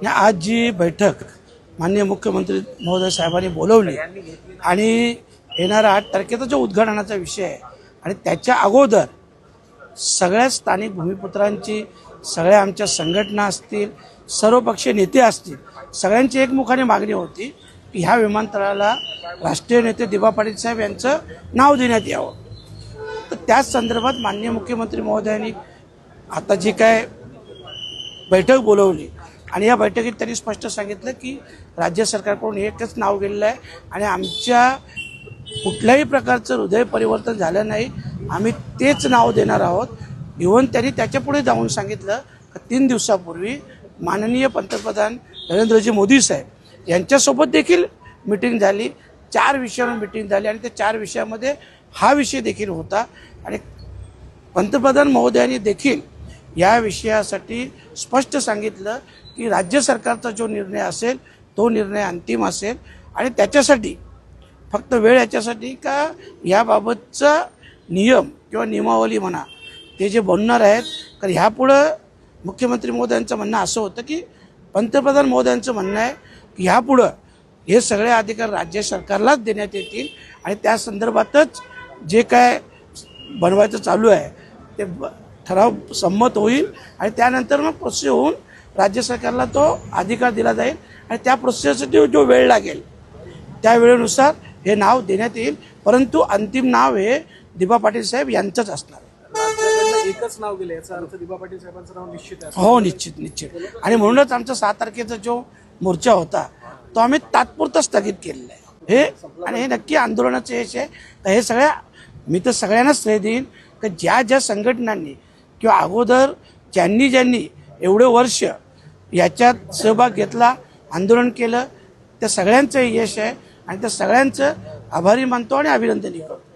आज जी बैठक माननीय मुख्यमंत्री महोदय साहेबांनी बोलवली आणि येणारा 8 तारखेचा जो उद्घाटनाचा विषय आहे आणि त्याच्या अगोदर सगळ्या स्थानिक भूमिपुत्रांची, सगळ्या आमच्या संघटना असतील, सर्वपक्षीय नेते असतील, सगळ्यांची एकमुखाने मागणी होती की ह्या विमानतळाला राष्ट्रीय नेते दिबा पाटील साहेब यांचं नाव देण्यात यावं। तर त्याच संदर्भात माननीय मुख्यमंत्री महोदयांनी आता जी काय बैठक बोलवली आणि या बैठकीत त्यांनी स्पष्ट सांगितलं की राज्य सरकारकडून एकच नाव गेलेलं आहे आणि आमच्या कुठल्याही प्रकारचं हृदय परिवर्तन झालं नाही, आम्ही तेच नाव देणार आहोत। इव्हन त्यांनी त्याच्यापुढे जाऊन सांगितलं की 3 दिवसापूर्वी माननीय पंतप्रधान नरेंद्रजी मोदी साहेब यांच्यासोबत देखील मीटिंग झाली, 4 विषयांवर मीटिंग झाली आणि त्या 4 विषयामध्ये हा विषय देखील होता आणि पंतप्रधान महोदयांनी देखील या विषयासाठी स्पष्ट सांगितलं की राज्य सरकारचा जो निर्णय असेल तो निर्णय अंतिम असेल आणि त्याच्यासाठी फक्त वेळ याच्यासाठी का याबाबतचा नियम किंवा नियमावली म्हणा ते जे बनणार आहेत, कारण ह्यापुढं मुख्यमंत्री महोदयांचं म्हणणं असं होतं की पंतप्रधान महोदयांचं म्हणणं आहे की ह्यापुढं हे सगळे अधिकार राज्य सरकारलाच देण्यात येतील आणि त्या संदर्भातच जे काय बनवायचं चालू आहे ते ठराव संमत होईल आणि त्यानंतर मग प्रोसेस होऊन राज्य सरकारला तो अधिकार दिला जाईल आणि त्या प्रोसेससाठी जो वेळ लागेल त्या वेळेनुसार हे नाव देण्यात येईल, परंतु अंतिम नाव हे दिबा पाटील साहेब यांचंच असणार आहे। एकच नाव गेलं याचा अर्थ दिबा पाटील साहेबांचं नाव निश्चित आहे। हो, निश्चित आणि म्हणूनच आमचा 6 तारखेचा जो मोर्चा होता तो आम्ही तात्पुरता स्थगित केलेला आहे। हे आणि हे नक्की आंदोलनाचं यश आहे। तर हे सगळ्या मी तर सगळ्यांनाच श्रेय देईन की ज्या संघटनांनी किंवा अगोदर ज्यांनी एवढे वर्ष याच्यात सहभाग घेतला, आंदोलन केलं, त्या सगळ्यांचं यश आहे आणि त्या सगळ्यांचं आभारी मानतो आणि अभिनंदनही करतो।